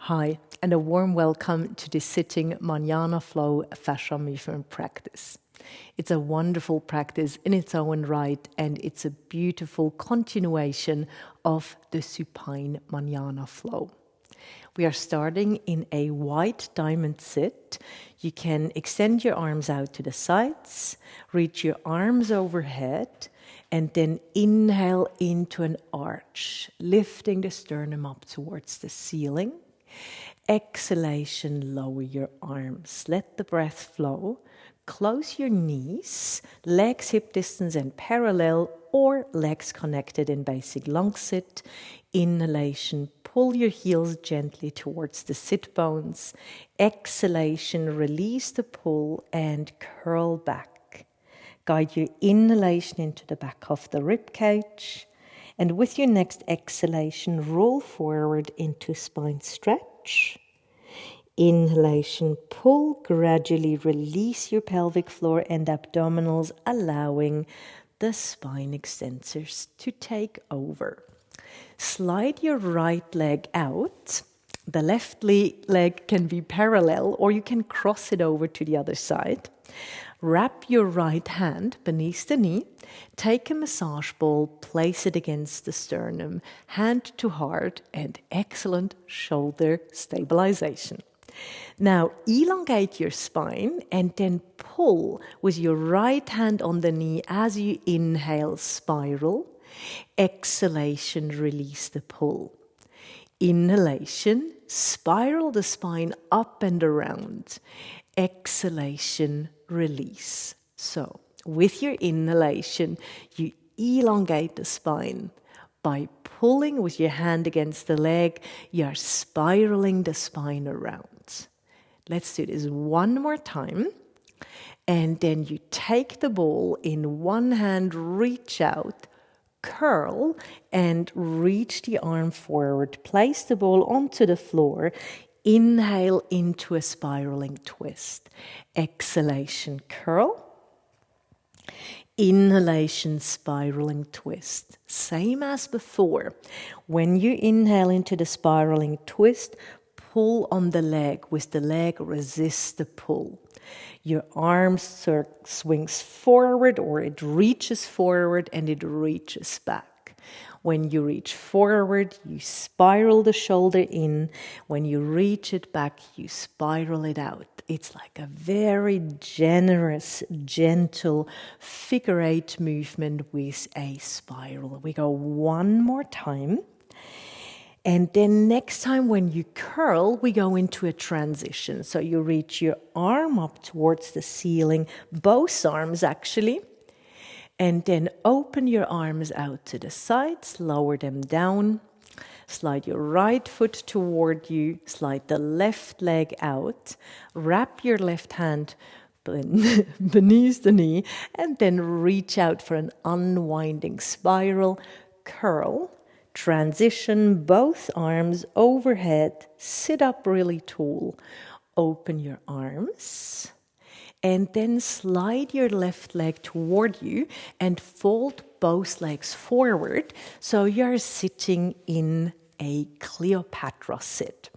Hi, and a warm welcome to the sitting Mañana flow fascia movement practice. It's a wonderful practice in its own right, and it's a beautiful continuation of the supine Mañana flow. We are starting in a white diamond sit. You can extend your arms out to the sides, reach your arms overhead, and then inhale into an arch, lifting the sternum up towards the ceiling. Exhalation, lower your arms. Let the breath flow. Close your knees, legs hip distance and parallel, or legs connected in basic long sit. Inhalation, pull your heels gently towards the sit bones. Exhalation, release the pull and curl back. Guide your inhalation into the back of the rib cage. And with your next exhalation, roll forward into spine stretch. Inhalation, pull, gradually release your pelvic floor and abdominals, allowing the spine extensors to take over. Slide your right leg out. The left leg can be parallel, or you can cross it over to the other side. Wrap your right hand beneath the knee. Take a massage ball, place it against the sternum, hand to heart, and excellent shoulder stabilization. Now, elongate your spine and then pull with your right hand on the knee as you inhale, spiral. Exhalation, release the pull. Inhalation, spiral the spine up and around. Exhalation, release. So, with your inhalation, you elongate the spine. By pulling with your hand against the leg, you are spiraling the spine around. Let's do this one more time. And then you take the ball in one hand, reach out, curl, and reach the arm forward. Place the ball onto the floor. Inhale into a spiraling twist. Exhalation, curl. Inhalation, spiraling twist. Same as before. When you inhale into the spiraling twist, pull on the leg. With the leg, resist the pull. Your arm swings forward, or it reaches forward and it reaches back. When you reach forward, you spiral the shoulder in. When you reach it back, you spiral it out. It's like a very generous, gentle figure eight movement with a spiral. We go one more time. And then next time when you curl, we go into a transition. So you reach your arm up towards the ceiling, both arms actually. And then open your arms out to the sides, lower them down. Slide your right foot toward you, slide the left leg out, wrap your left hand beneath the knee, and then reach out for an unwinding spiral, curl, transition both arms overhead, sit up really tall, open your arms. And then slide your left leg toward you and fold both legs forward so you're sitting in a Cleopatra sit.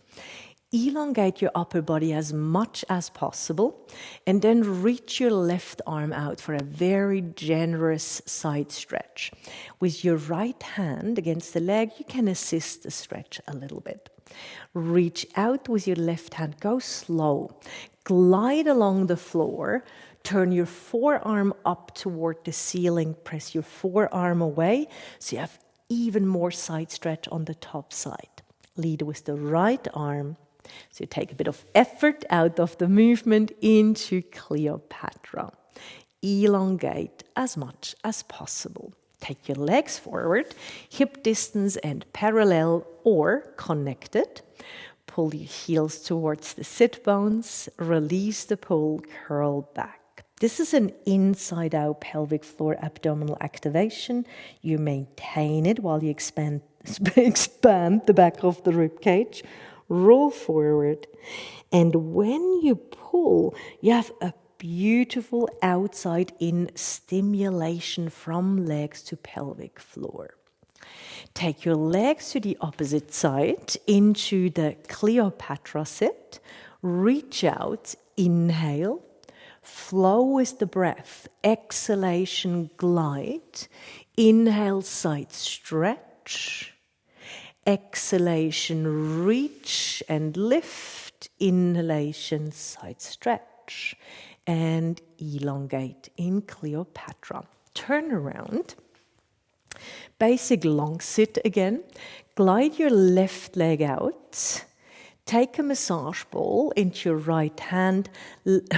Elongate your upper body as much as possible and then reach your left arm out for a very generous side stretch. With your right hand against the leg, you can assist the stretch a little bit. Reach out with your left hand, go slow. Glide along the floor, turn your forearm up toward the ceiling, press your forearm away so you have even more side stretch on the top side. Lead with the right arm. So you take a bit of effort out of the movement into Cleopatra. Elongate as much as possible. Take your legs forward, hip distance and parallel or connected. Pull your heels towards the sit bones, release the pull, curl back. This is an inside-out pelvic floor abdominal activation. You maintain it while you expand the back of the rib cage. Roll forward. And when you pull, you have a beautiful outside-in stimulation from legs to pelvic floor. Take your legs to the opposite side into the Cleopatra sit. Reach out, inhale, flow with the breath, exhalation, glide. Inhale, side stretch. Exhalation, reach and lift. Inhalation, side stretch. And elongate in Cleopatra. Turn around. Basic long sit again. Glide your left leg out. Take a massage ball into your right hand.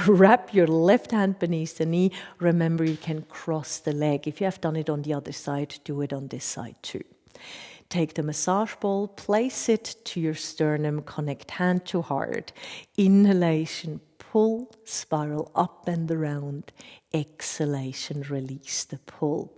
Wrap your left hand beneath the knee. Remember, you can cross the leg. If you have done it on the other side, do it on this side too. Take the massage ball, place it to your sternum, connect hand to heart. Inhalation, pull, spiral up and around. Exhalation, release the pull.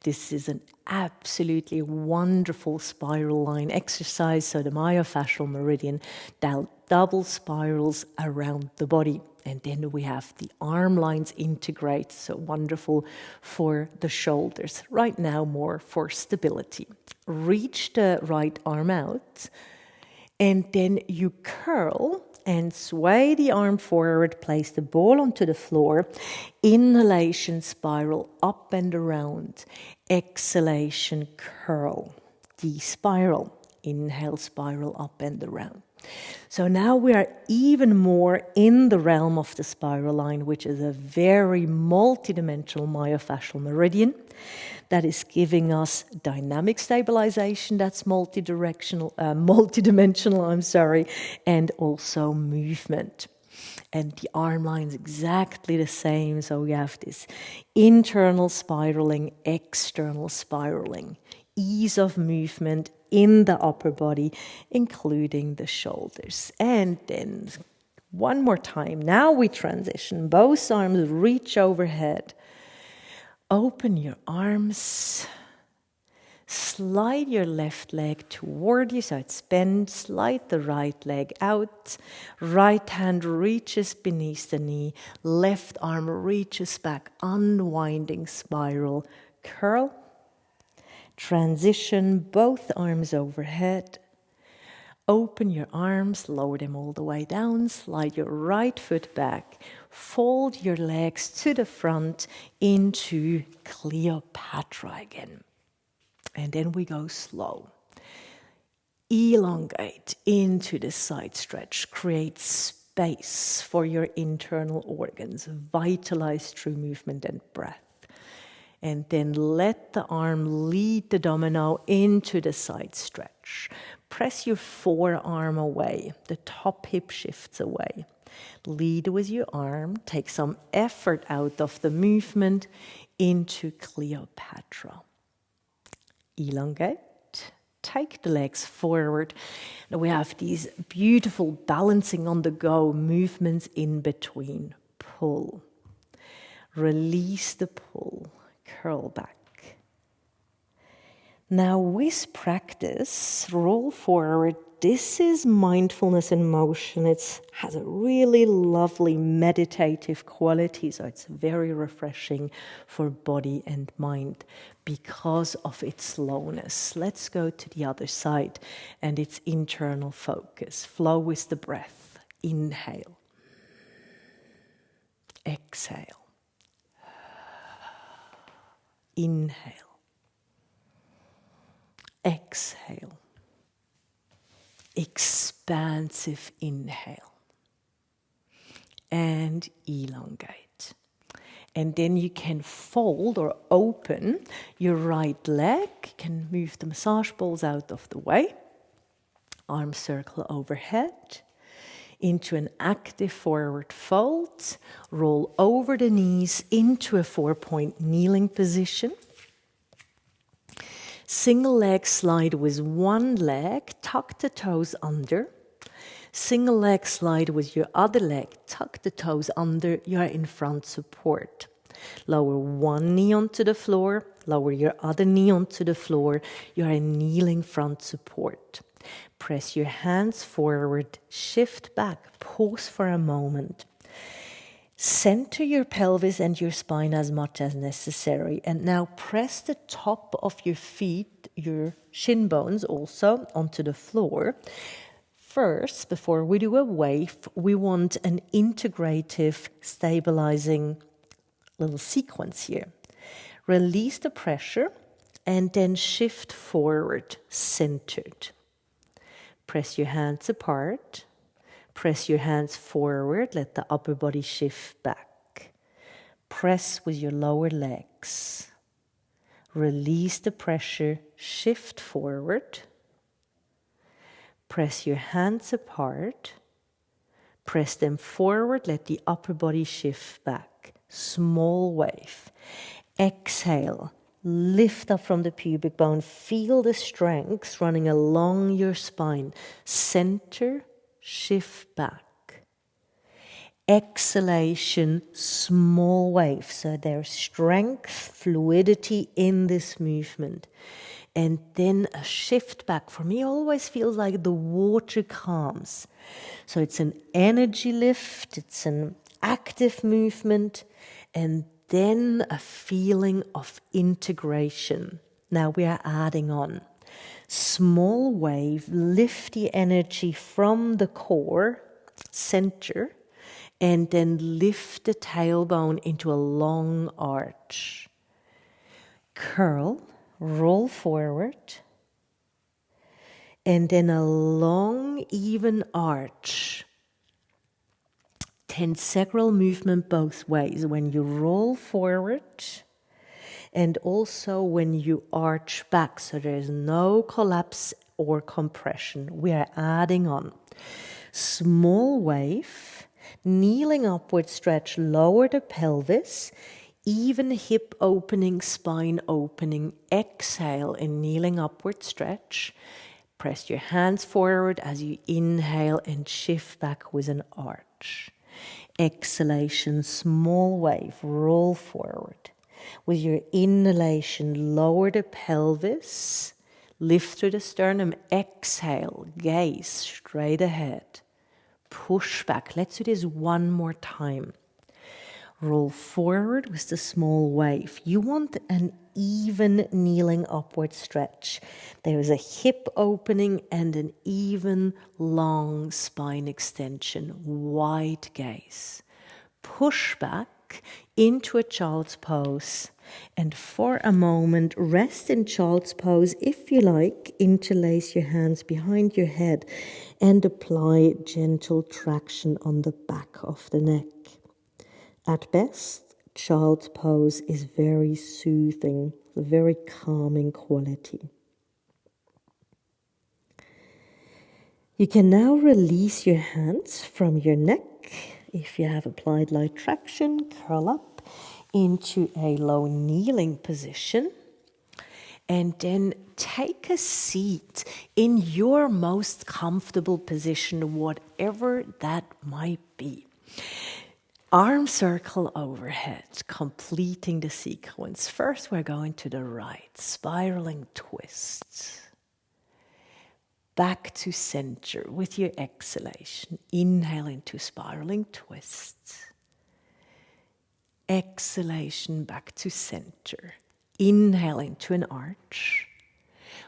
This is an absolutely wonderful spiral line exercise. So the myofascial meridian double spirals around the body. And then we have the arm lines integrate. So wonderful for the shoulders. Right now, more for stability. Reach the right arm out. And then you curl and sway the arm forward, place the ball onto the floor. Inhalation, spiral up and around. Exhalation, curl. De-spiral. Inhale, spiral up and around. So now we are even more in the realm of the spiral line, which is a very multidimensional myofascial meridian that is giving us dynamic stabilization, that's multidimensional, and also movement. And the arm line is exactly the same. So we have this internal spiraling, external spiraling, ease of movement in the upper body, including the shoulders. And then one more time. Now we transition. Both arms reach overhead. Open your arms. Slide your left leg toward you so it's bent. Slide the right leg out. Right hand reaches beneath the knee. Left arm reaches back. Unwinding spiral. Curl. Transition, both arms overhead. Open your arms, lower them all the way down. Slide your right foot back. Fold your legs to the front into Cleopatra again. And then we go slow. Elongate into the side stretch. Create space for your internal organs. Vitalize through movement and breath. And then let the arm lead the domino into the side stretch. Press your forearm away. The top hip shifts away. Lead with your arm. Take some effort out of the movement into Cleopatra. Elongate. Take the legs forward. Now we have these beautiful balancing on the go movements in between. Pull. Release the pull. Curl back. Now with practice, roll forward. This is mindfulness in motion. It has a really lovely meditative quality, so it's very refreshing for body and mind because of its slowness. Let's go to the other side and its internal focus. Flow with the breath. Inhale. Exhale. Inhale. Exhale. Expansive inhale. And elongate. And then you can fold or open your right leg. You can move the massage balls out of the way. Arm circle overhead. Into an active forward fold. Roll over the knees into a 4-point kneeling position. Single leg slide with one leg. Tuck the toes under. Single leg slide with your other leg. Tuck the toes under. You are in front support. Lower one knee onto the floor. Lower your other knee onto the floor. You are in kneeling front support. Press your hands forward, shift back, pause for a moment. Center your pelvis and your spine as much as necessary. And now press the top of your feet, your shin bones also, onto the floor. First, before we do a wave, we want an integrative, stabilizing little sequence here. Release the pressure and then shift forward, centered. Press your hands apart. Press your hands forward, let the upper body shift back. Press with your lower legs. Release the pressure, shift forward. Press your hands apart. Press them forward, let the upper body shift back. Small wave. Exhale, lift up from the pubic bone. Feel the strength running along your spine. Center, shift back. Exhalation, small wave. So there's strength, fluidity in this movement. And then a shift back. For me, always feels like the water calms. So it's an energy lift, it's an active movement, and then a feeling of integration. Now we are adding on. Small wave, lift the energy from the core, center, and then lift the tailbone into a long arch. Curl, roll forward, and then a long, even arch. Tensacral movement both ways. When you roll forward, and also when you arch back, so there's no collapse or compression. We are adding on. Small wave, kneeling upward stretch, lower the pelvis, even hip opening, spine opening. Exhale in kneeling upward stretch. Press your hands forward as you inhale and shift back with an arch. Exhalation, small wave, roll forward. With your inhalation, lower the pelvis, lift through the sternum, exhale, gaze straight ahead. Push back. Let's do this one more time. Roll forward with the small wave. You want an even kneeling upward stretch. There is a hip opening and an even long spine extension. Wide gaze. Push back into a child's pose. And for a moment, rest in child's pose. If you like, interlace your hands behind your head and apply gentle traction on the back of the neck. At best, child's pose is very soothing, a very calming quality. You can now release your hands from your neck. If you have applied light traction, curl up into a low kneeling position. And then take a seat in your most comfortable position, whatever that might be. Arm circle overhead, completing the sequence. First, we're going to the right, spiraling twist. Back to center with your exhalation. Inhale into spiraling twist. Exhalation back to center. Inhale into an arch.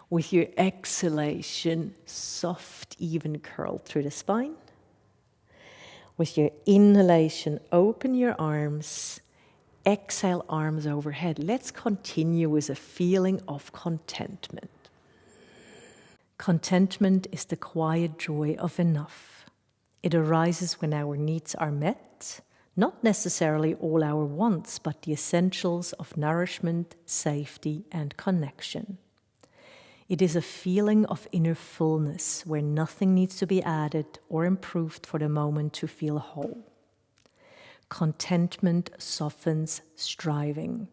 With your exhalation, soft, even curl through the spine. With your inhalation, open your arms. Exhale, arms overhead. Let's continue with a feeling of contentment. Contentment is the quiet joy of enough. It arises when our needs are met, not necessarily all our wants, but the essentials of nourishment, safety, and connection. It is a feeling of inner fullness where nothing needs to be added or improved for the moment to feel whole. Contentment softens striving.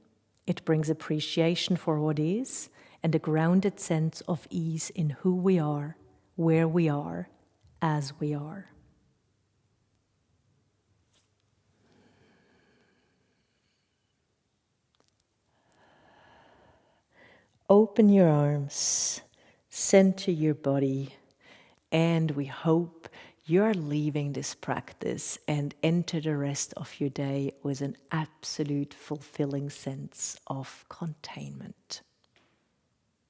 It brings appreciation for what is and a grounded sense of ease in who we are, where we are, as we are. Open your arms, center your body, and we hope you're leaving this practice and enter the rest of your day with an absolute fulfilling sense of containment.